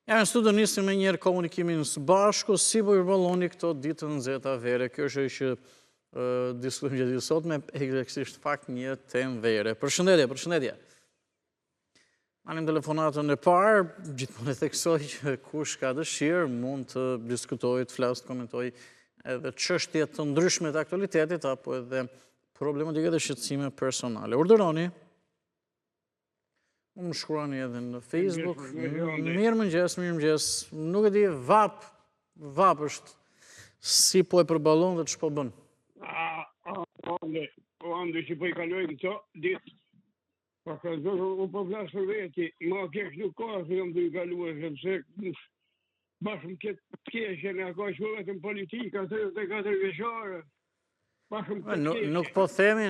Ja, në studio nisim me njerë komunikimin së bashku, si po i përballoni këto ditë të nxehta vere. Kjo është që diskutojmë gjatë sot me eksaktësisht fakt një temë vere. Përshëndetje. Anim telefonatën e parë, gjithmonë e theksoj që kush ka dëshirë mund të diskutojë, të flasë, të komentojë edhe çështje të ndryshme të aktualitetit apo edhe problematike dhe shqetësime personale. Urdhëroni. Më shkruani edhe në Facebook. Mirëmëngjes. Nuk e di, vap është si po e përballon dhe ç'po bën. Ande që po i kalojnë këto ditë. Pa ka zërë, u po flasë për veti, ma kesh nuk ka, se jam të i kaluar, sepse bashkëm këtë keqen, a ka që vetëm politika, 34 vjeçare. Nuk po themi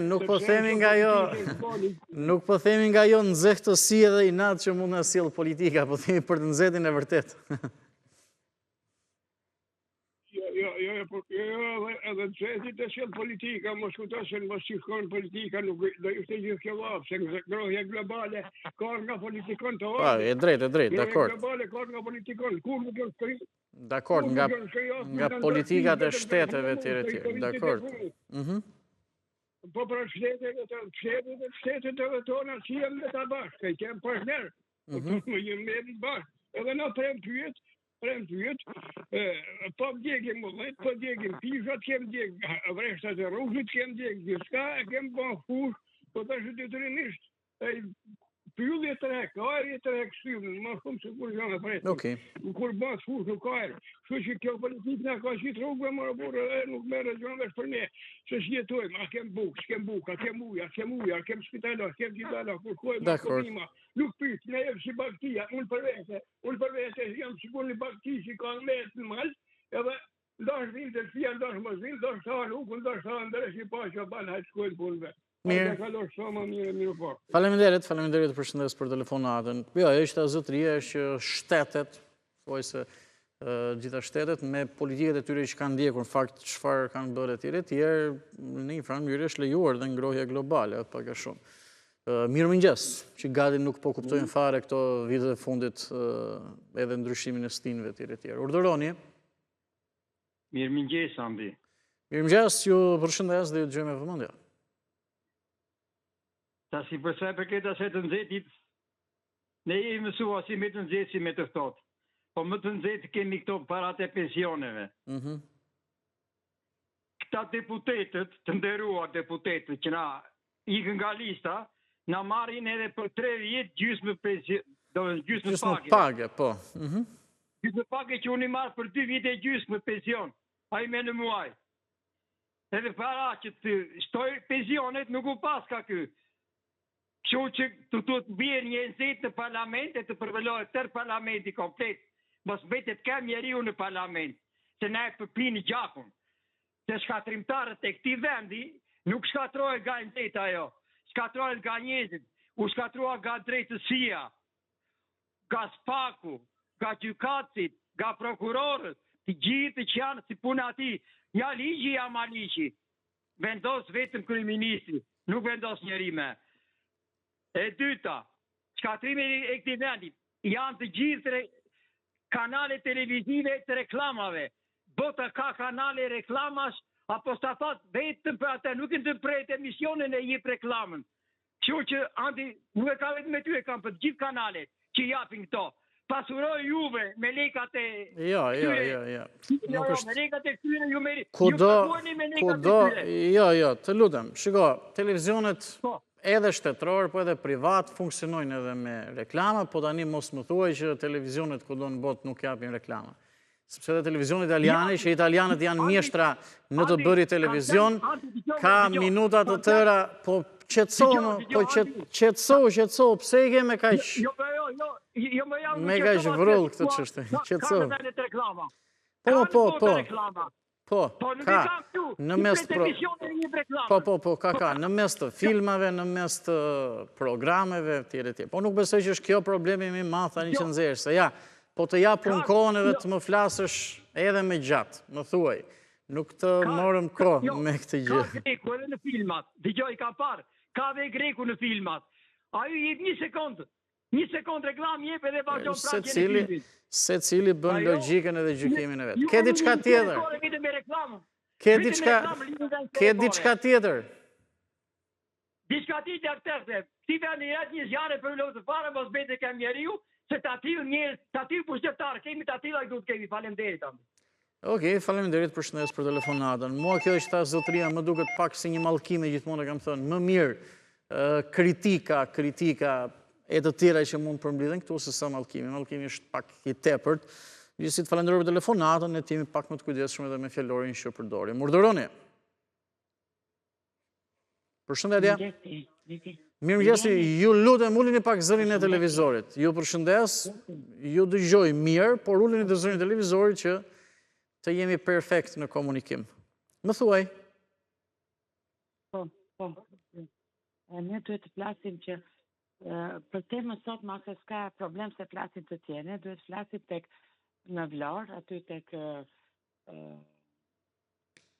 nga jo nxehtësi edhe inat që mund në sjellë politika, po themi për të nxehtin e vërtet. Edhe nxehtit e sjellë politika, mos kujtosen, mos shikon politika, nuk do ishte gjithë kjo vapë, se ngrohja globale ka nga politikon të orë. E drejt, dakord. Ngrohja globale ka nga politikon, kur nuk është kërë. Dakord, nga politikat e shteteve tjere, dakord. Po për shtetet e tona që jem me ta bashkë, që jem partner, më jem me të bashkë, edhe na prem pyet, po djegim mëllet, po djegim pishat, kem djeg vreshtat e rrugit, kem djeg gjithka, kem bon fush, po të është të rinisht, pyllje të rek, ajrje të rek shtyvën, ma shumë se kur janë e prejtë. Kur bëtë fush nuk ajrë. Shë që kjo politikë nga ka qitë rrugve, më rëburë, nuk merë gjënë vesh për ne. Se shjetojmë, a kem bukë, s'kem buka, kem uja, kem spitala, kem gjithala, kur kojmë a komima. Nuk pytë, ne jemi si baktia, unë për vete, jam sigur një bakti që ka në metë në malë, edhe ndash vinë të fja, ndash më zinë, ndash ta nuk, ndash ta ndërë që pa që banë hajtë shkojnë punëve. Faleminderit për shëndes për telefonatën. Jo, është azotëria që shtetet, ose gjitha shtetet, me politiket e tyre që kanë ndjekur, në fakt çfarë kanë bërë e tjerë, në një farë mënyrë është lejuar dhe ngrohja globale, pak a shumë. Mirëmëngjes, që gati nuk po kuptojnë fare këto vitet e fundit edhe ndryshimin e stinëve tjere. Urdhëroni. Mirëmëngjes, Andi. Mirëmëngjes, ju përshëndes dhe ju dëgjoj me vëmendje. Ta si përsa për këtë aset të nxehtit, ne jemi mësua si me të nxehtë si me të ftohtë. Po më të nxehtë kemi këto parat e pensioneve. Këta deputetët, të nderuar deputetët që na ikën nga lista, na marrin edhe për 3 vjet gjysmë page, po. Gjysmë page që unë i marrë për 2 vite gjysmë pension, a i me në muaj. Edhe para që të shtoj pensionet nuk u pas ka kë. Kështu që të bjerë një nxehtë në parlament e të përvelohet tërë parlamenti komplet, mos mbetet ka njeriu në parlament, se na e përpini gjakun. Se shkatrimtarët e këtij vendi nuk shkatrohet nga nxehtë ajo, shkatrohet nga njerëzit, u shkatrohet nga drejtësia, nga spaku, nga gjykatësit, nga prokurorët, të gjithë që janë si puna ati, ja ligji ja ma ligji. Vendos vetëm kryeministri, nuk vendos njeri me. E dyta, shkatrimi e këtij vendi janë të gjithë kanale televizive të reklamave. Bota ka kanale reklamash, apo stafat vetëm për atë, nuk në të prejt emisionin e jip reklamën. Kështu që, Andi, nuk e ka vetëm me ty, e kam për gjithë kanalet që japin këto. Pasuroj juve me lekat e... Jo. Me lekat e këtyre ju me... Jo, të lutem. Shiko, televizionet edhe shtetëror, po edhe privat, funksionojnë edhe me reklama, po tani mos më thuaj që televizionet ku do në botë nuk japin reklama. Sepse dhe televizionet italiane, që italianët janë mjeshtra në të bëri televizion, ka minutat të tëra, po qetëso, pse i ke me kaq... Me kaq vrull këtë çështje, qetëso. Po, ka, në mes në mes të filmave, në mes të programeve, tjere. Po nuk besoj që është kjo problemi mi madh tani që nxjerrë, se ja, po të japun kohën edhe të më flasësh edhe me gjatë, më thuaj. Nuk të morëm kohë me këtë gjë. Ka greku edhe në filmat, dëgjoj ka parë, ka dhe greku në filmat. A ju jep 1 sekundë reklam jep edhe vazhdon praqen e filmit. Se cili bën logjikën edhe gjykimin e vetë. Ke Ju diçka unë tjetër? Vitë me reklamën. Ke Vitë me diçka reklamën, lidhën me Ke telefonin. diçka tjetër? Diçka tjetër tërse. Si vjen një zjarë për lozë të fare, mos bëjtë kem njeriu, se ta tillë njerëz, ta tillë pushtetar, kemi ta tilla që duhet kemi. Faleminderit. Okej, faleminderit përshëndes për telefonatën. Mua kjo që tha zotëria më duket pak si një mallkime, gjithmonë e kam thënë, më mirë kritika e të tjera që mund përmbledhen këtu se sa mallkimi. Mallkimi është pak i tepërt. Gjithsesi të falenderoj për telefonatën, ne jemi pak më të kujdesshëm edhe me fjalorin që përdorim. Urdhëroni. Përshëndetje. Mirëmëngjes, ju lutem ulini pak zërin e televizorit. Ju përshëndes, ju dëgjoj mirë, por ulini të zërin e televizorit që të jemi perfekt në komunikim. Më thuaj. Po. Ne duhet të flasim që për temën sot ma se s'ka problem se flasim të tjene, duhet flasim tek në Vlar, aty tek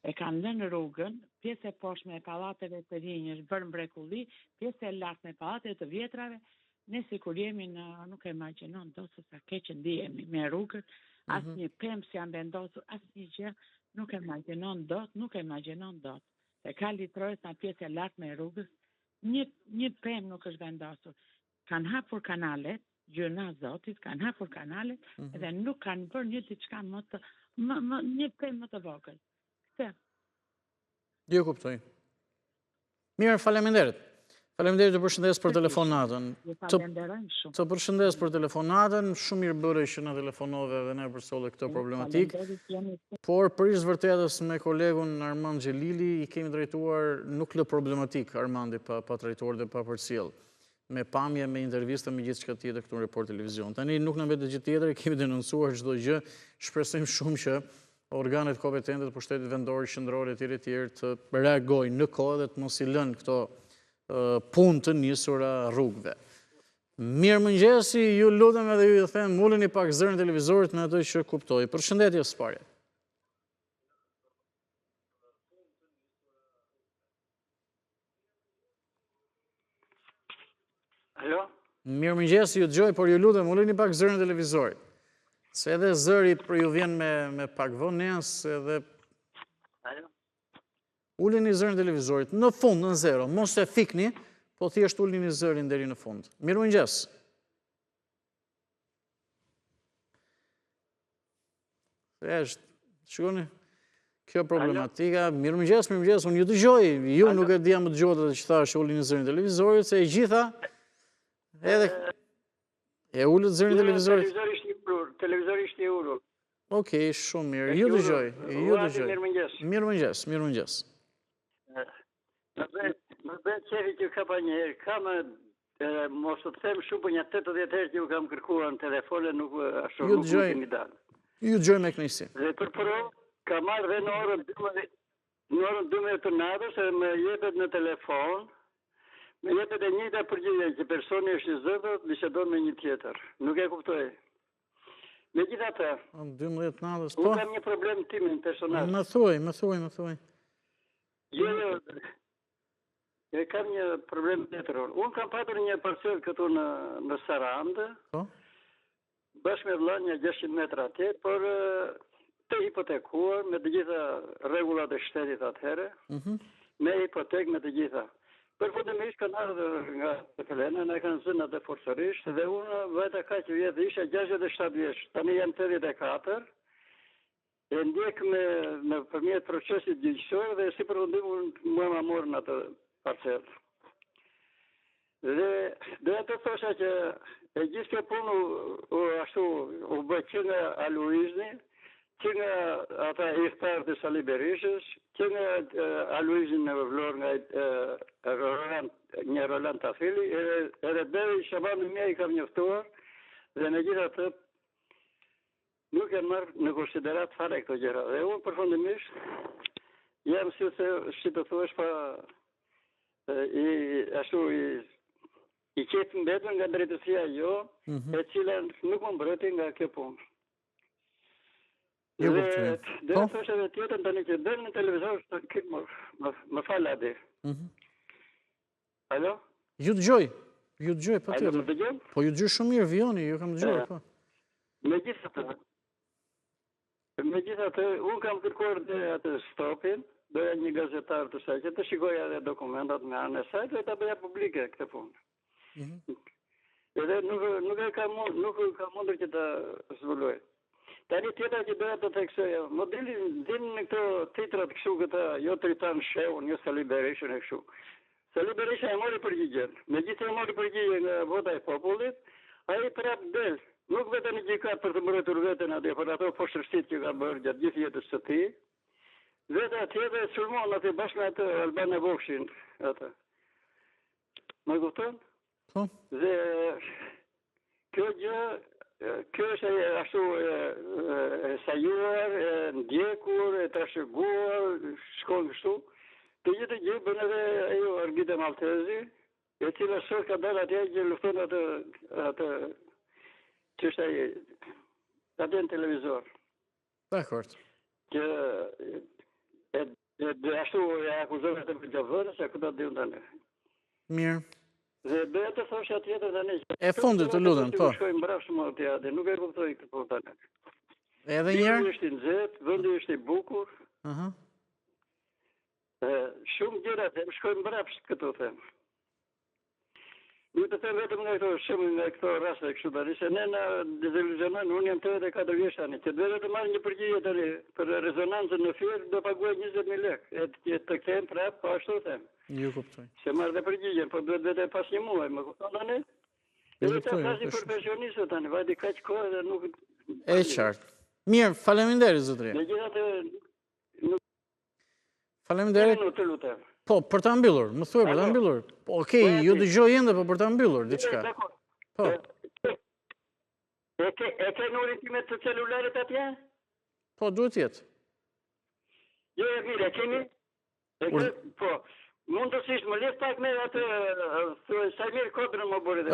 e kanë lënë rrugën, pjesë e poshtme e pallateve të rinj është bërë mrekulli, pjesë e lartme e pallateve të vjetrave, ne sikur jemi në, nuk e imagjinon dot se sa keq ndihemi me rrugën, asnjë pemë s'janë vendosur, asnjë gjë, nuk e imagjinon dot. E ka litrojës në pjesë e lartme e rrugës, një pemë nuk është vendosur. Kanë hapur kanalet, gjëna Zotit, kanë hapur kanalet, edhe nuk kanë bërë një diçka një pemë më të vogël. Jo kuptoj. Mirë, faleminderit. Faleminderit të përshëndes për telefonatën. Të përshëndes për telefonatën, shumë mirë bëre që na telefonove dhe ne përsolle këtë problematik. Por për ish vërtetës me kolegun Armand Xhelili i kemi drejtuar nuk lë problematik Armandi pa trajtuar dhe pa përcjell. Me pamje, me intervista, me gjithçka tjetër këtu në Report Televizion. Tani nuk na mbet gjë tjetër, kemi denoncuar çdo gjë, shpresojmë shumë që organet kompetente të pushtetit vendor, qendror e tjerë të reagojnë në kohë dhe të mos i lënë këto punë të nisura rrugëve. Mirëmëngjesi, ju lutem edhe ju them, uleni pak zërin e televizorit në atë që kuptoj. Përshëndetje së pari. Alo? Mirëmëngjesi, ju dëgjoj, por ju lutem, uleni pak zërin e televizorit. Se edhe zëri për ju vjen me pak vones, edhe... Ulini zërin televizorit, në fund, në zero, mos e fikni, po thjesht ulini zërin deri në fund. Mirëmëngjes. Shikoni, kjo problematika, mirëmëngjes, unë ju dëgjoj, ju nuk e dija më dëgjohet edhe që thash ulini zërin televizorit, se e gjitha, edhe... E ullët zërin televizorit? Televizori ishte i ullur. Okej, shumë mirë. Ju dëgjoj. Mirëmëngjes. Më bëhet qefi që ka pa njëherë. Mos të them shumë për një 80 herë që ju kam kërkuar në telefone, nuk ashtu nuk kemi dalë. Ju dëgjoj me kënaqësi. Dhe për provë, ka marrë dhe në orën 12 të natës, e më jepet në telefon, me jepet e njëjta përgjigje që personi është i zëvët, bisedon me një tjetër. Nuk e kuptoj. Me gjitha të, 12 natës, unë kam një problem timin personal. Më thuaj. E kam një problem tjetër. Unë kam patur një parcel këtu në Sarandë, bashkë me vëlla një 600 metra atje, por të hipotekuar me të gjitha rregullat e shtetit atëherë, me hipotek me të gjitha. Përfundimisht kanë ardhur nga Helena, na kanë zënë atë forcërisht dhe unë vajta kaq vjet, isha 67 vjeç, tani jam 84. E ndjek me përmjet procesit gjyqësor dhe si përfundim mua ma morën atë parcelë. Dhe të thosha që e gjithë kjo punë u bë që nga Aloizni, që nga ata ihtar të Sali Berishës, që nga Aloizni në Vlorë nga një Roland Tafili, edhe deri Shaban mja i kam njoftuar, dhe në gjitha të nuk e marrë në konsiderat fare këto gjëra. Dhe unë përfundimisht jam si të thuash pa i qetë mbetën nga drejtësia jo, e cila nuk më mbreti nga kjo punë. Dhe të thoshe dhe tjetën të një që dhe në televizor më falë adi. Alo? Ju dëgjoj, pa tjetër. Po ju dëgjoj shumë mirë, Vioni, ju kam dëgjoj, po. Megjithatë, unë kam kërkuar dhe atë stopin, doja një gazetar të saj, që të shikoja edhe dokumentat me anën e saj, dhe ta bëja publike këtë punë. Edhe nuk ka mundur që ta zbuloj. Tani tjetër që doja të theksoja, modelin din në këto titrat kështu këta, jo Tritan Sheun, jo Sali Berisha e kështu. Sali Berisha e mori përgjigjen. Megjithëse e mori përgjigjen nga vota e popullit, ai prap del. Nuk vetëm në gjykat për të mbrojtur veten atje, për ato poshtërsit që ka bërë gjatë gjithë jetës së tij. Vetë atje dhe sulmon atë bashkë me atë Albana Vokshin atë. Më kupton? Po. Dhe kjo gjë, kjo është ashtu e sajuar, e ndjekur, e trashëguar, shkon kështu. Të gjithë gjë bën edhe ajo Argita Maltezi, e cila sot ka dalë atje që lufton atë që është atë në televizor. Dakord. Që ashtu e akuzojnë të përgjavërë, se këta dhe unë tani. Mirë. Dhe doja të thosha tjetër tani. E fundit të lutem, po. Shkojmë mbrapsht atje, nuk e kuptoj këtë po tani. Edhe një herë? Vendi është i nxehtë, vendi është i bukur. Shumë gjëra them, shkojmë mbrapsht këtu them. Nuk të them vetëm nga këto raste kështu tani, se ne na deziluzionon, unë jam 84 vjeç tani, që duhet të marr një përgjigje tani për rezonancën në fyr, do paguaj 20.000 lekë. E të kthejmë prap, po ashtu them. Ju kuptoj. Se marr dhe përgjigjen, po duhet vetë pas një muaj, më kupton tani? Edhe ta flasim për pensionistët tani, vajti kaq kohë dhe nuk E qartë. Mirë, faleminderit zotëri. Megjithatë, faleminderit. Të lutem. Po, për ta mbyllur, më thuaj për ta mbyllur. Okej, ju dëgjoj ende, po për ta mbyllur diçka. Po. E ke nurin time të celularit atje? Po, duhet jetë. Jo, e mire, keni? Po, mundësisht më lidh pak me atë Sajmir Kodrën më bëri dhe.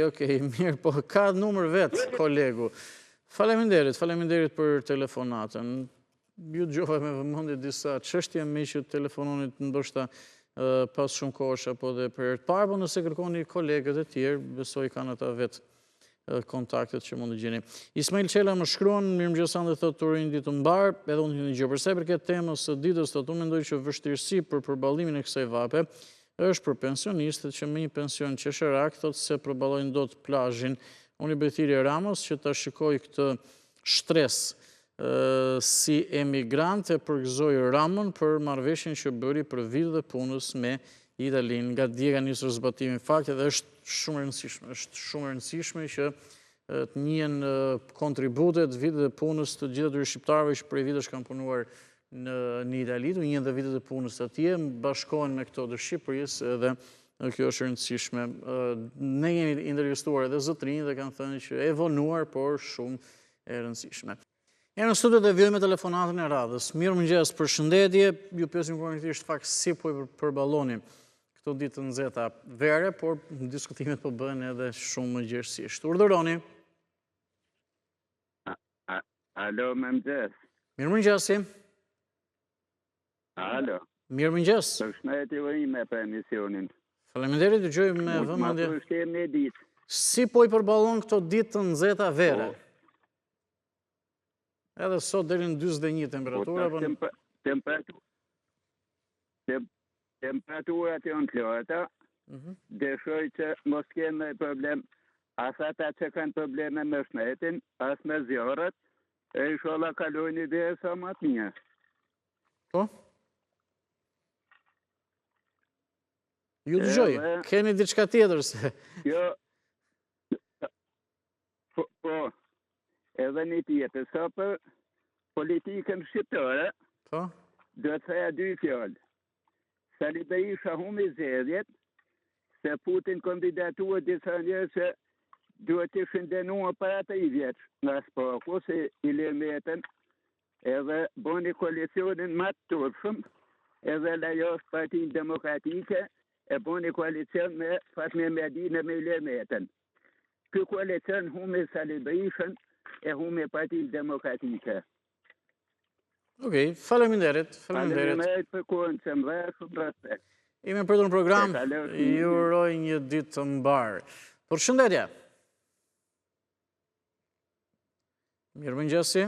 Okej, mirë, po ka numër vetë, kolegu. Faleminderit për telefonatën. Ju dëgjova me vëmendje disa çështje me që telefononit ndoshta pas shumë kohësh apo dhe për herë të parë, po nëse kërkoni kolegët e tjerë, besoj kanë ata vetë kontaktet që mund të gjeni. Ismail Qela më shkruan, mirëmëngjes dhe thotë urin ditë të mbar, edhe unë një gjë. Përsa i përket temës së ditës, thotë unë mendoj që vështirësi për përballimin e kësaj vape është për pensionistët që me një pension qesharak thotë se përballojnë dot plazhin. Unë i bëj thirrje Ramos që ta shikoj këtë shtres si emigrant e përgëzoi Ramon për marrëveshjen që bëri për vitet e punës me Italinë. Nga dje ka nisur zbatimi fakt edhe është shumë e rëndësishme që të njihen kontributet, vitet e punës të gjithë atyre shqiptarëve që prej vitesh kanë punuar në Itali, të njihen dhe vitet e punës atje, bashkohen me këto të Shqipërisë edhe kjo është e rëndësishme. Ne jemi intervistuar edhe zotrinj dhe kanë thënë që e vonuar, por shumë e rëndësishme. E në studio të vjoj me telefonatën e radhës. Mirëmëngjes, përshëndetje, ju pyesim konkretisht fakt si po i përballoni këto ditë të nxehta vere, por diskutimet po bëhen edhe shumë më gjerësisht. Urdhëroni. Alo, mëngjes. Mirëmëngjesi. Alo. Mirëmëngjes. Përshëndetje ime për emisionin. Faleminderit, dëgjoj me vëmendje. Si po i përballon këto ditë të nxehta vere? Edhe sot deri në 41 temperatura. Temperaturat janë të larta, dëshoj që mos kemi problem, as ata që kanë probleme me shnetin, as me zjarët, e inshallah kalojnë dhe sa më të mirë. Po? Ju dëgjoj, keni diçka tjetër se? Jo, po, edhe një tjetër, sa për politikën shqiptare, do të theja dy fjallë. Sali Berisha humi zgjedhjet, se Putin kandidatuar disa njerëz që duhet të ishin dënuar para 3 vjeç nga spaku, se i lëmetën, edhe bëni koalicionin më të turpshëm, edhe lajos Partinë Demokratike, e bëni koalicion me Fatmir Medinën me lëmetën. Ky koalicion humi Sali Berishën e humi Partinë Demokratike. Okej, faleminderit. Faleminderit për kohën që më dhe shumë respekt. Ime për të në program, ju uroj një ditë të mbarë. Përshëndetje. Mirë mëngjesi.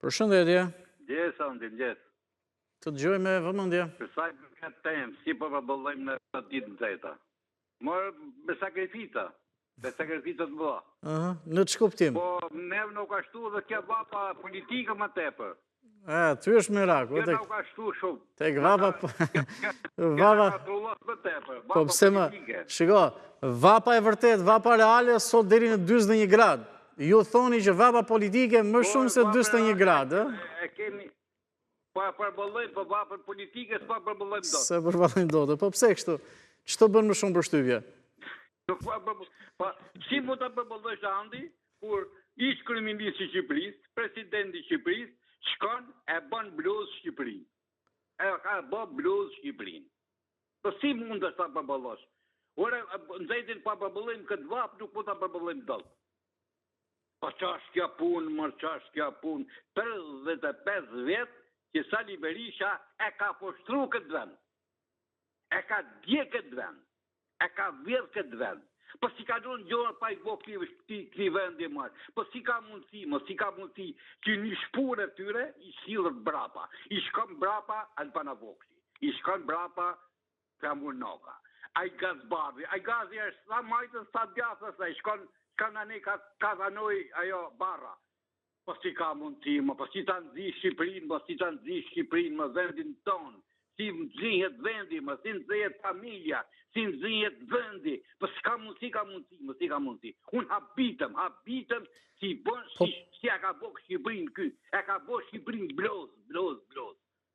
Përshëndetje. Gjes, Andi, gjes. Të dëgjoj me vëmendje. Përsa këtë temë, si po përbëllojmë në të ditë në zeta. Morë me sakrifica, të bëha. Në që kuptim? Po, neve nuk ashtu dhe kja vapa politikë më tepër. Ty është mirak. Kja nuk ashtu shumë. Tek vapa... Kja nuk trullos më tepër. Po pse më... Shiko, vapa e vërtet, vapa reale, sot deri në 21 gradë. Ju thoni që vapa politike më shumë se 21 gradë. E kemi... Po e përbëllojmë, po vapën politike, s'pa përbëllojmë do. Se përbëllojmë do. Po pse kështu? Që të bënë më shumë përshtypje? Si mu të përbëllojsh Andi, kur ish kryeministri i Shqipërisë, presidenti i Shqipërisë, shkon e bën bluzë Shqipërinë. E ka bë bluzë Shqipërinë. Po si mund të ta përbëllosh? Ore, nxetin pa përbëllim këtë vapë, nuk mund ta përbëllim dot. Po ç'është kjo punë, më ç'është kjo punë? 35 vjet që Sali Berisha e ka poshtru këtë vend. E ka dje këtë vend. E ka vjedh këtë vend. Po si ka dhënë gjore pa i bo këti vendi marë. Po si ka mundësi që një shpure tyre i shilët brapa. I shkon brapa atë Panavokli. I shkon brapa Kamunoka. A i gazbardi. A i gazi është sa majtën sa djasës. A i shkon në ka zanoj ajo barra. Po si ka mundësi, po si ta nëzi Shqipërinë, më vendin tonë. Si nëzihet vendi, si nëzihet familja, si nëzihet vendi. Po si ka mundësi. Unë habitëm, si e ka bo Shqipërinë ky. E ka bo Shqipërinë bloz.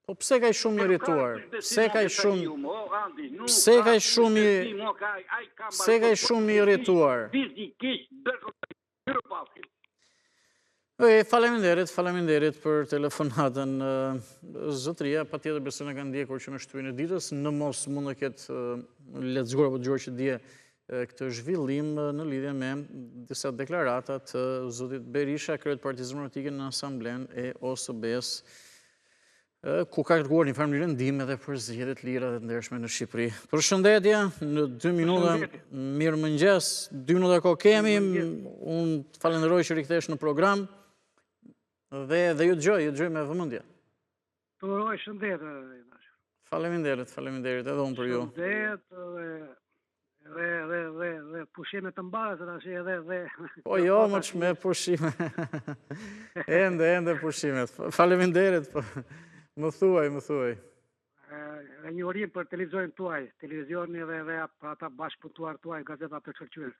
Po pse ka shumë irrituar? Pse ka shumë irrituar? Fizikisht dërë pafim. Faleminderit për telefonatën. Zotëria, pa tjetër besoj në kanë ndjekur që në shtypin e ditës, në mos mund të ketë lexuar apo dëgjuar që dje këtë zhvillim në lidhje me disa deklarata të zotit Berisha, kryet Partisë Demokratike në Asamblenë e OSB-s, ku ka kërkuar një farë mënyrë ndihmë edhe për zgjedhjet lira dhe të ndershme në Shqipëri. Përshëndetje, në 2 minuta, mirë mëngjes, 2 minuta ko kemi, unë falenderoj që rikthesh në program, dhe ju dëgjoj me vëmendje. Përoj, shëndet. Faleminderit, edhe unë për ju. Shëndet, dhe pushime të mbarës, edhe... Po jo, më që me pushime. Ende pushimet. Faleminderit, më thuaj. E një orim për televizionin tuaj, televizioni dhe ata bashkëpuntuar tuaj, gazeta për qërqyër.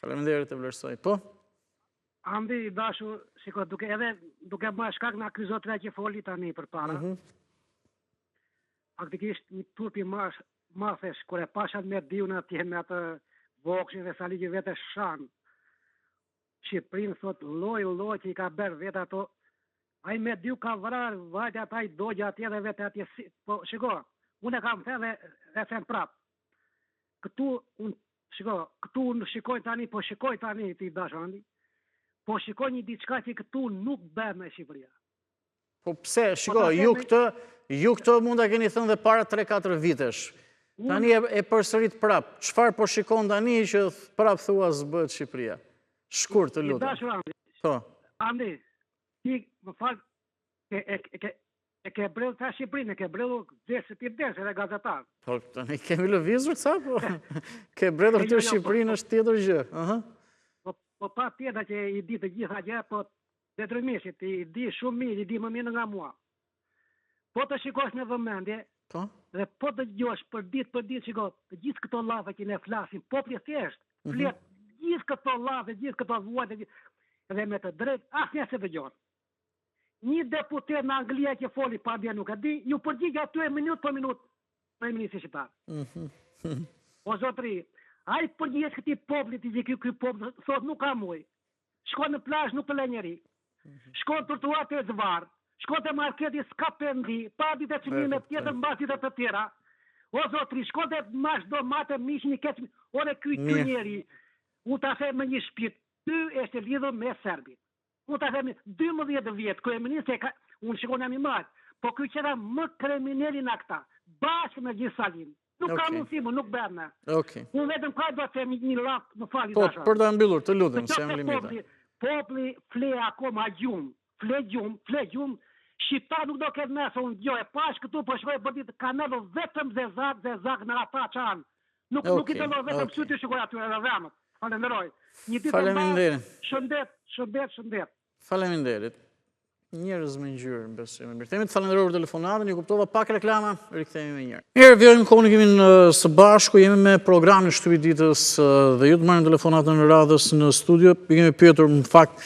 Faleminderit e vlerësoj. Po? Andi, dashu, shiko, duke më shkak në akrizotre që foli tani për para. Faktikisht një turpi mathesh, kër e pashat me diun atje me atë vokshin dhe sali që vete shanë. Shqipërinë thot loj që i ka berë vete ato. A i me diu ka vrarë, vajtë ata i dogja atje dhe vete atje. Po, shiko, unë e kam the dhe e them prapë. Këtu unë shikoj tani ti dash Andi. Po shikoj një diçka që këtu nuk bë me Shqipëria. Po pse, shiko, ju këtë mund të keni thënë dhe para 3-4 vitesh. Tani e përsërit prap. Çfarë po shikon tani që prap thua s'bëhet Shqipëria? Shkurt të lutem. Dashur Andi. Po. Andi, ti më fal e ke brellë ta Shqipërinë, e ke brellë desë edhe gazetar. Po tani kemi lëvizur ca po. Ke brellur të Shqipërinë është tjetër gjë. Po pa tjeta që i di të gjitha gjë, po detrimishit, i di shumë mirë, i di më mirë nga mua. Po të shikosh në vëmendje, dhe po të gjosh për ditë, shiko, të gjithë këto llafe që ne flasim, popli thjesht, flet gjithë këto llafe, gjithë këto vuajtje, dhe me të drejtë, asnjë se dëgjon. Një deputet në Anglia që foli pa bia nuk e di, ju përgjigj aty minutë për minutë, për ministri shqiptar. O zotri, a i përgjigjës këti poplit që këj poplit thot nuk ka muj. Shko në plazh nuk të le njeri. Shko në trotuar të zvarë. Shko të marketi s'ka pendi. Pa ditë të qëmime tjetër mbas ditë të tjera. O zotri, shko të mash do matë mish një keq. Ore këj njeri. Unë të the me një shpit. Ty është lidhur me Serbin. Unë të the me 12 vjetë. Kryeministri unë shikon jam i marë. Po këj qera më kriminali në këta. Bashkë me gjithë Salin. Nuk ka mundësi, nuk bërme. Unë vetëm ka do të them një lak, më fali dashur. Po, për ta mbyllur, të lutem, se jam limita. Populli fle akoma gjumë, fle gjumë, shqiptar nuk do këtë mesë, unë gjoj, pash këtu për shkoj për ditë, ka nevë vetëm zezak në ata qanë. Nuk i të do vetëm sy të shkoj atyre në vëmët. Falenderoj. Një ditë të bërë, shëndet. Faleminderit. Njerëz me ngjyrë, besoj me mirë. Themi të falenderoj për telefonatën, ju kuptova pak reklama, rikthehemi më njëherë. Mirë, vjojmë komunikimin së bashku, jemi me programin shtypi ditës dhe ju të marrim telefonatën në radhës në studio. I kemi pyetur në fakt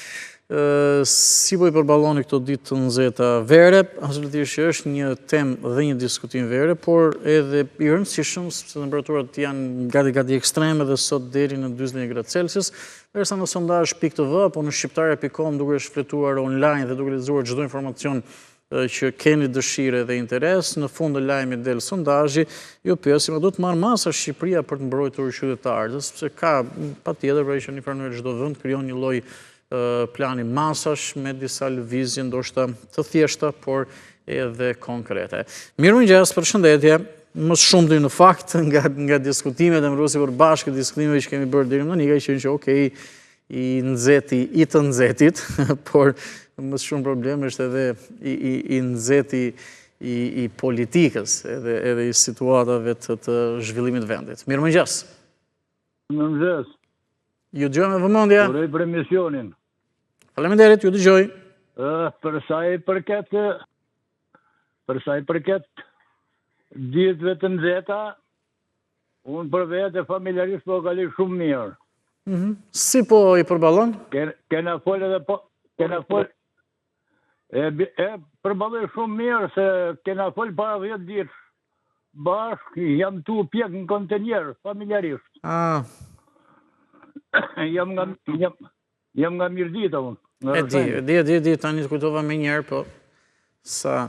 si po i përballoni këto ditë të nxehta vere, absolutisht është një temë dhe një diskutim vere, por edhe i rëndësishëm sepse temperaturat janë gati ekstreme dhe sot deri në 41 gradë Celsius. Derisa në sondazh.tv apo në shqiptare.com duke shfletuar online dhe duke lexuar çdo informacion që keni dëshire dhe interes, në fund të lajmit del sondazhi, ju pyesim a do të marrë masa Shqipëria për të mbrojtur qytetarët, sepse ka patjetër pra që në një farë çdo vend krijon një lloj plani masash me disa lëvizje ndoshta të thjeshta, por edhe konkrete. Mirëmëngjes, përshëndetje. Më shumë në fakt nga diskutimet e Mrusi për bashkë, diskutimet që kemi bërë deri më tani, ka qenë që okej, i të nxehtit, por më shumë problem është edhe i nxehti i politikës, edhe i situatave të zhvillimit vendit. Mirëmëngjes. Mirëmëngjes. Ju dëgjoj me vëmendje. Uroj për emisionin. Faleminderit, ju dëgjoj. Për sa i përket ditëve të nxehta, unë për vetë familjarisht po kaloj shumë mirë. Si po i përballon? Kena fol edhe po, kena fol përballoj shumë mirë se kena fol para 10 ditë. Bashk jam tu pjek në kontenjer familjarisht. Jam nga Mirdita unë. Di, tani të kujtova me njerë, po sa...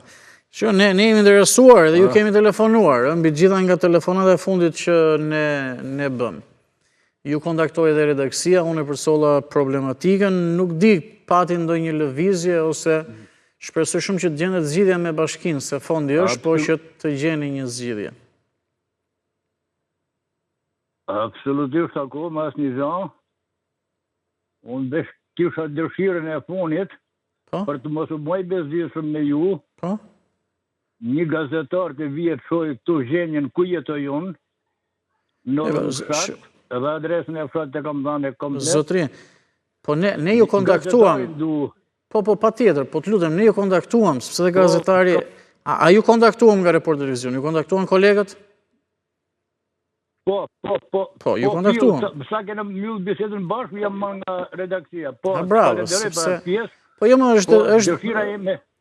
Që ne jemi interesuar dhe ju kemi telefonuar, mbi gjitha nga telefonat e fundit që ne bëm. Ju kontaktoj edhe redaksia, unë e përsolla problematikën, nuk di pati ndonjë lëvizje ose shpresoj shumë që të gjendet zgjidhja me bashkinë, se fondi është, po që të gjeni një zgjidhje. Absolutisht akoma asnjë gjë. Unë vesh kisha dëshirën e funit për të mos u bë bezdisëm me ju. Një gazetar të vijet shoj këtu gjenjen ku jetoj unë, në fshat, edhe adresën e fshat të kam dhënë komplet. Zotri, po ne ju kontaktuam. Po, pa tjetër, po të lutem, ne ju kontaktuam, sepse dhe gazetari... A ju kontaktuam nga Reporter Vizion? Ju kontaktuam kolegët? Po, ju kontaktuam. Sa kena mjullë bisedën bashkë, jam më nga redaksia. Bravo, sepse... Po jo më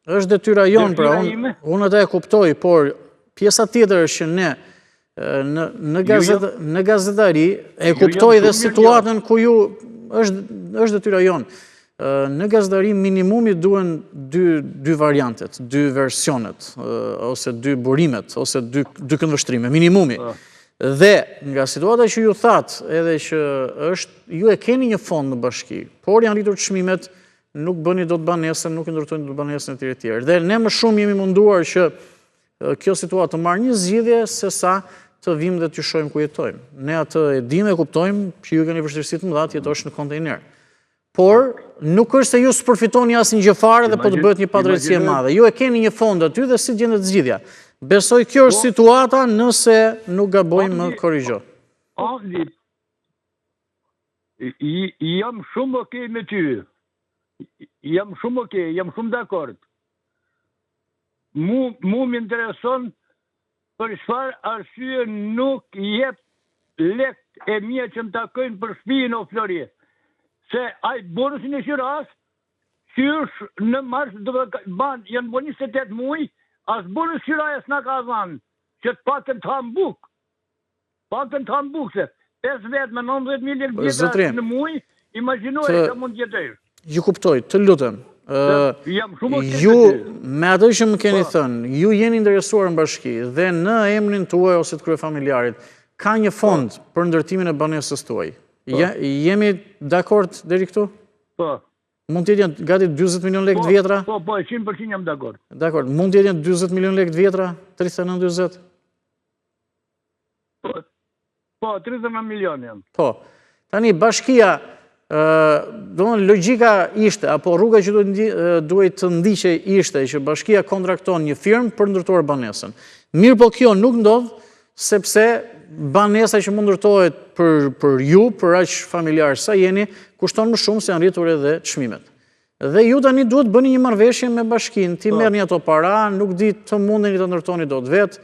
është detyra jonë, pra unë atë e kuptoj, por pjesa tjetër është që ne në gazetari e kuptoj dhe situatën ku ju është detyra jonë. Në gazetari minimumi duen dy variantet, dy versionet, ose dy burimet, ose dy këndvështrime, minimumi. Dhe nga situata që ju thatë, edhe që ju e keni një fond në bashki, por janë rritur çmimet, nuk bëni do të banesën, nuk i ndërtojnë do të banesën e tjerë. Dhe ne më shumë jemi munduar që kjo situatë të marrë një zgjidhje se sa të vim dhe të shojmë ku jetojmë. Ne atë e dimë e kuptojmë që ju keni vështirësi të mëdha të jetosh në kontejner. Por nuk është se ju s'përfitoni asnjë gjë fare dhe po të bëhet një padrejtësi e madhe. Ju e keni një fond aty dhe si gjendet zgjidhja. Besoj kjo është situata, nëse nuk gaboj më korrigjo. Jam shumë okej me ty. Jam shumë okej, jam shumë dakord. Mu më intereson për çfarë arsye nuk jep lek e mia që më takojnë për shtëpinë o Flori. Se ai bonusin e Shiraz, qysh në mars do të ban janë bon 28 muaj, as bonus Shiraja s'na ka dhënë, që të pakën të ham buk. Pakën të ham buk se 5 vet me 19.000 lekë në muaj, imagjinoj sa mund të jetoj. Ju kuptoj, të lutem. Ju, me atë që më keni thënë, ju jeni interesuar në bashki dhe në emrin tuaj ose të kryefamiljarit, ka një fond për ndërtimin e banesës tuaj. Jemi dakord deri këtu? Po. Mund të jetë gati 40 milion lekë të vjetra? Po, 100% jam dakord. Dakord, mund të jetë 40 milion lekë të vjetra, 39-40? Po, 39 milion jam. Po, tani bashkia, logjika ishte, apo rruga që duhet të ndiqe ishte, që bashkia kontrakton një firmë për ndërtuar banesën. Mirë po kjo nuk ndodh, sepse banesa që mund ndërtohet për ju, për aq familjar sa jeni, kushton më shumë se janë rritur edhe çmimet. Dhe ju tani duhet bëni një marrëveshje me bashkinë, ti merrni ato para, nuk di të mundeni të ndërtoni dot vetë,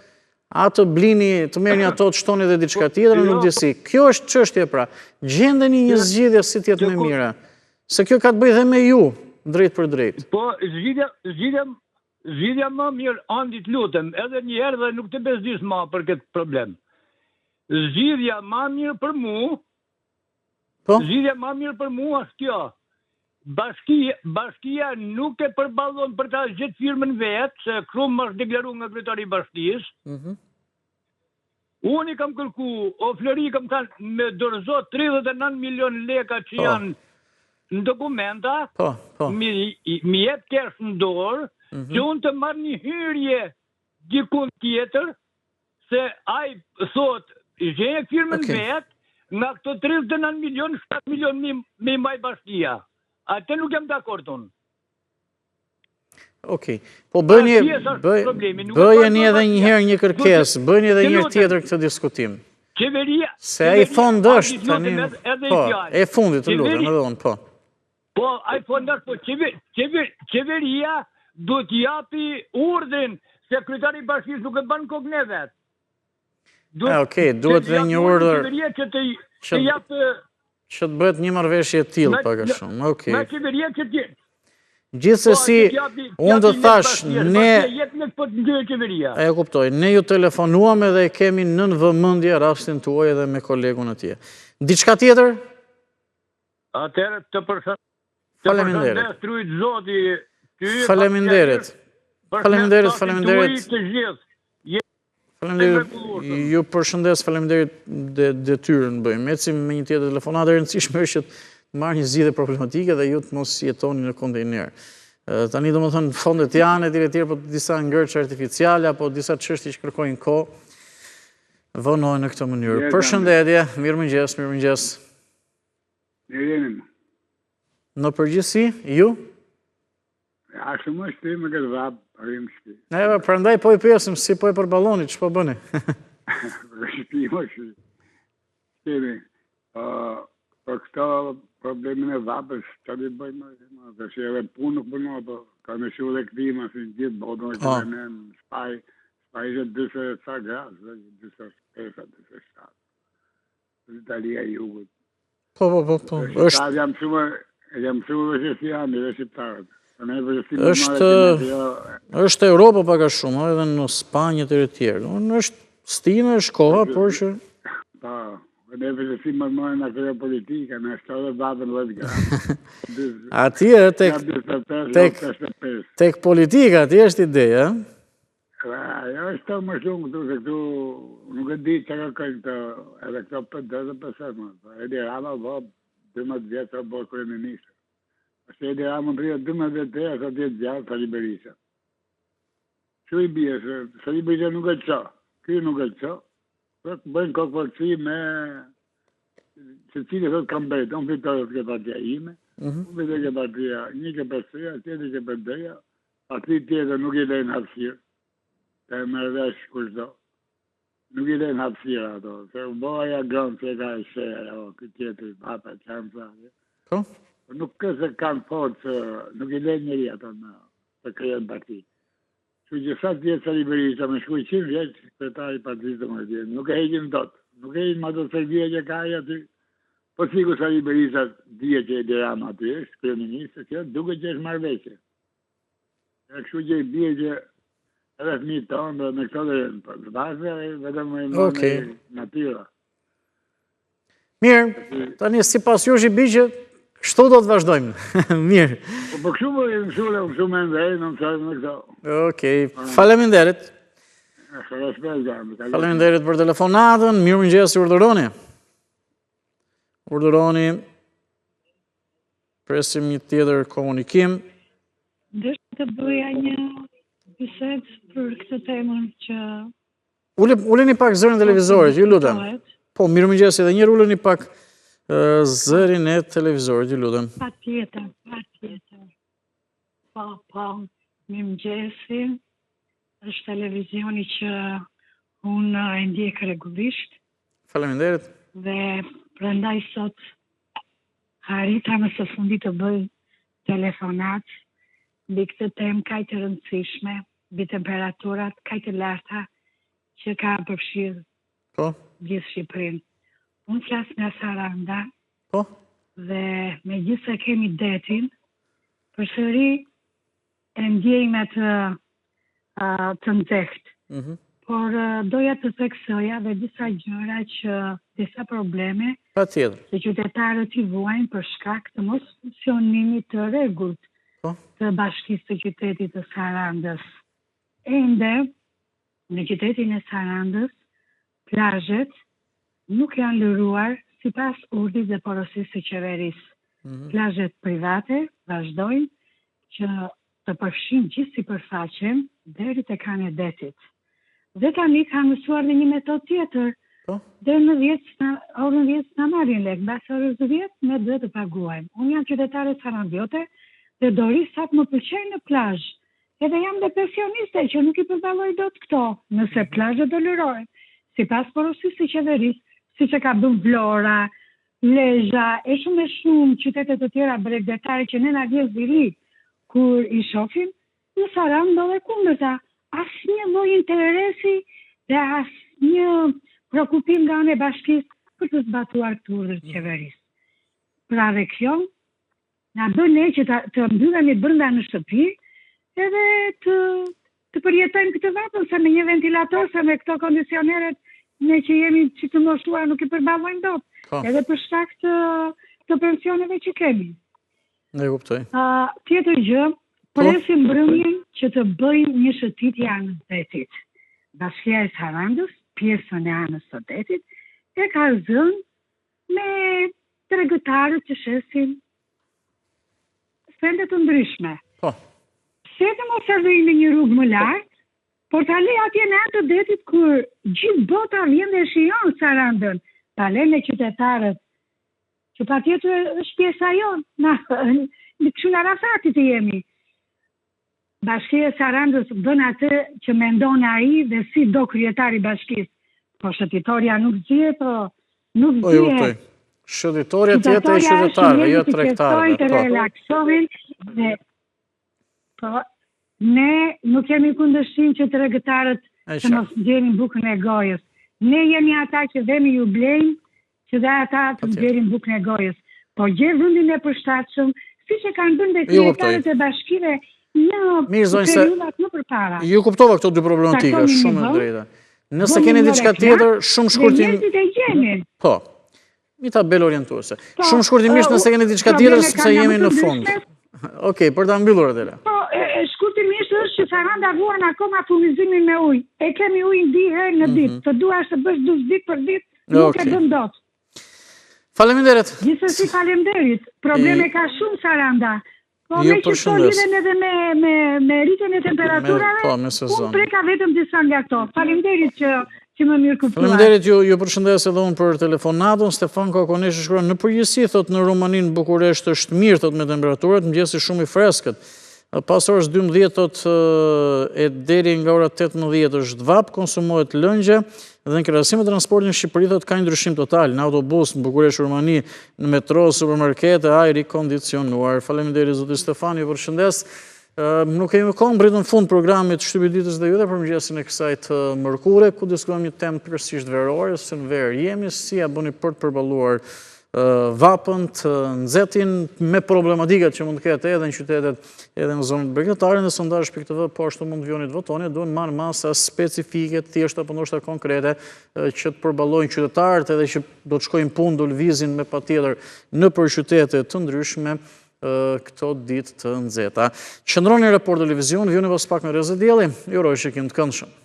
atë blini, të merrni ato të shtoni dhe diçka tjetër, nuk di si. Kjo është çështje pra. Gjendeni një zgjidhje si të jetë më mire. Se kjo ka të bëjë dhe me ju, drejt për drejt. Po, zgjidhja më mirë, Andi, lutem, edhe një herë dhe nuk të bezdis më për këtë problem. Zgjidhja më mirë për mu, është kjo. Bashkia nuk e përballon për ta gjetë firmën vetë, se krumë është deklaruar nga kryetari i bashkisë. Unë i kam kërku, o Flori kam thënë me dorëzot 39 milion leka që janë në dokumenta, mi jep kesh në dorë, që unë të marrë një hyrje dikun tjetër, se ai thot, gjenje firmën vetë, nga këto 39 milion, 7 milion mi mbaj bashkia. Atë nuk jam dakord unë. Okej, po bëjeni edhe njëherë një kërkesë, bëjeni edhe njëherë tjetër këtë diskutim. Se ai fond është, tani, po, e fundit të lutem, edhe unë, po. Po, ai fond është, po, qeveria do t'japi urdhrin, se kryetari i bashkisë nuk e bën kokë ne vetë. Okej, duhet dhe një urdhër që të bëhet një marrëveshje e tillë pak a shumë. Okej. Me qeveria që ti. Gjithsesi, unë të thash, ne... E kuptoj, ne ju telefonuam edhe e kemi nën vëmendje rastin tuaj edhe me kolegun atje. Diçka tjetër? Atëherë të Faleminderit. Trujt Zoti. Faleminderit. Faleminderit. Ju përshëndes, faleminderit detyrën bëjmë. Ecim me një tjetër telefonat, e rëndësishme është që të marrë një zgjidhje problematike dhe ju të mos jetoni në kontejner. Tani do më thënë fondet janë e tjere, po disa ngërç artificiale, apo disa çështje që kërkojnë kohë, vënojnë në këtë mënyrë. Përshëndetje, mirëmëngjes. Në përgjithësi, ju? A shumë është ti me këtë vabë, rrimë shpi. Prandaj po i pjesim, si po e për balonit, që po bëni? Shpi, më shpi. Shpimi, për këto problemin e vabës, që di bëjmë, dhe që edhe punë nuk bënë, ka në shu dhe klima, si gjithë bodon e këtë në spaj që 23 gradë, 25, 27. Italia i jugët. Po. Jam shumë dhe që si janë, dhe shqiptarët. është Europa pak a shumë, edhe në Spanjë të tjerë. është stina, është koha, por që... Pa, ne vëzësim më mëjnë në kërë politika, në është edhe babën vëzga. Atje, tek politika, atje është ideja. Jo, është të më shumë këtu, se këtu nuk e di që kërkojnë të edhe këto për 25 më. Edi Rama bo 12 vjetë të bo kërë ministrë. Se Edi Rama më prija 12 vjetë të e, sa tjetë gjallë Sali Berisha. Që i bje, se Sali Berisha nuk e qa, kjo nuk e qa. Bëjnë kokë përëci me që cilë thot kam bejtë, unë fitarës ke partia ime, unë fitarës ke partia, një ke përësia, tjetë ke përdeja, ati tjetë nuk i lejnë hapsirë. Të e mërvesh kushto. Nuk i lejnë hapsira ato. Se u boja grënë se ka e shërë, këtë tjetëri, papa, qanë sa. Nuk këse kanë forë, nuk i lejnë njëri ato të krejën parti. Që gjitha tjetë Sali Berisha, me shkuj 100 vjeqë, kretari partisë të më tjetë. Nuk e heqin dot. Nuk e heqin ma do sërgjia që ka e aty. Po sikur Sali Berisha dhije që e dirama aty është, kryeministë, që duke që është marveqe. E kështu që i bje që edhe fëmijët tonë dhe në këto dhe zbazë, vetëm e më në natyra. Mirë, tani si pas ju është i bi që kështu do të vazhdojmë. Mirë. Po kështu më shumë me ndrej, në më sajtë në këto. Okej, faleminderit. Faleminderit për telefonatën, mirëmëngjes, urdhëroni. Urdhëroni, presim një tjetër komunikim. Dështë të bëja një bisedë për këtë temën që Uleni pak zërin e televizorit, ju lutem. Po, mirëmëngjes, edhe njërë uleni pak zërin e televizorit, ju lutem. Pa tjetër. Po, mirëmëngjesi. Është televizioni që unë e ndjek rregullisht. Faleminderit. Dhe prandaj sot arrita më së fundi të bëj telefonat mbi këtë temë kaq të rëndësishme, mbi temperaturat kaq të larta që ka përfshirë gjithë Shqipërinë. Unë flas nga Saranda. Dhe megjithëse kemi detin, përsëri e ndjejmë të nxehtë. Por doja të theksoja dhe disa gjëra disa probleme që qytetarët i vuajnë për shkak të mos funksionimit të rregullt të bashkisë të qytetit të Sarandës. Ende, në qytetin e Sarandës, plazhet nuk janë liruar sipas urdhit dhe porosisë së qeverisë. Plazhet private vazhdojnë që të përfshin gjithë sipërfaqen deri tek kanë e detit. Dhe tani ka mësuar dhe një metodë tjetër. Dhe në 10 s'na marrin lek, mbas orës 10 ne do të paguajmë. Unë jam qytetare sarandiote dhe dorisat më pëlqejnë në plazh. Edhe jam dhe pensioniste që nuk i përballoj dot këto, nëse plazhet do lirohen. Sipas porosisë së qeverisë, siç e ka bën Vlora, Lezhë, e shumë qytete të tjera bregdetare që ne na vjen ziri kur i shohim, në Sarandë ndodhe kundërta. Asnjë lloj interesi dhe asnjë shqetësim nga ana e bashkisë për të zbatuar këtë urdhër të qeverisë. Pra dhe kjo na bën ne që të mbyllemi brenda në shtëpi edhe të përjetojmë këtë vapën se me një ventilator, se me këto kondicioneret ne që jemi që të moshuar nuk i përballojmë dot. Edhe për shkak të pensioneve që kemi. Ne kuptoj. Tjetër gjë, presim mbrëmjen që të bëjmë një shëtitje anës detit. Bashkia e Sarandës, pjesën e anës së detit, e ka zënë me tregëtarët që shesin stende të ndryshme. Se të mos e vëjnë në një rrugë më lartë, por ta lej atje në anë të detit kur gjithë bota vjen dhe shijon Sarandën, ta lej me qytetarët, që patjetër është pjesa jonë, në kështu në rafatit të jemi. Bashkia e Sarandës bën atë që mendon ai dhe si do kryetari i bashkisë. Po shëtitoria nuk zgjihet, nuk zgjihet. Shëtitoria tjetër e qytetarëve, jo tregtarëve. Të relaksohen dhe ne nuk kemi kundërshtim që tregtarët të mos nxjerrin bukën e gojës. Ne jemi ata që vemi ju blejmë që dhe ata të nxjerrin bukën e gojës. Po gjej vendin e përshtatshëm, siç e kanë bërë kryetarët e bashkive. Mirë zonjë se ju kuptova këto dy problematika, shumë e drejta. Nëse keni diçka tjetër, shumë shkurtim. Po, një tabelë orientuese. Shumë shkurtimisht nëse keni diçka tjetër, sepse jemi në fund. Okej, për ta mbyllur atë. Po, shkurtimisht është që Saranda vuan akoma furnizimin me ujë. E kemi ujë di herë në ditë. Të duash të bësh 2 ditë për ditë, nuk e bën dot. Faleminderit. Gjithsesi faleminderit. Probleme ka shumë Saranda. Po me që të lidhen edhe me rritjen e temperaturave, unë preka vetëm disa nga këto. Faleminderit që më mirë kuptuar. Faleminderit, ju përshëndes edhe unë për telefonatën. Stefan Kokoneshi shkruan në përgjithësi, thot në Rumaninë Bukuresht është mirë, thot me temperaturat, mëngjesi shumë i freskët. Pas orës 12 thot e deri nga ora 18 është vap, konsumohet lëngje. Dhe në krahasim me transportin në Shqipëri thot ka ndryshim total, në autobus, në Bukuresht, Rumani, në metro, supermarkete, ajri kondicionuar. Faleminderit zoti Stefan, ju përshëndes. Nuk kemi kohë, mbritëm fund programit Shtypi i ditës dhe jute për mëngjesin e kësaj të mërkure, ku diskutojmë një temë plotësisht verore, se në verë jemi, si ja bëni për të përballuar vapën të nxehtin me problematikat që mund të ketë edhe në qytetet edhe në zonët bregdetare. Në sondazh.tv po ashtu mund të vjoni të votoni, duhen marrë masa specifike, thjeshta apo ndoshta konkrete që të përballojnë qytetarët edhe që do të shkojnë punë, do lëvizin me patjetër nëpër qytete të ndryshme këto ditë të nxehta. Qëndroni në Report Televizion, vjoni pas pak me Reza Dielli, ju uroj shikim të këndshëm.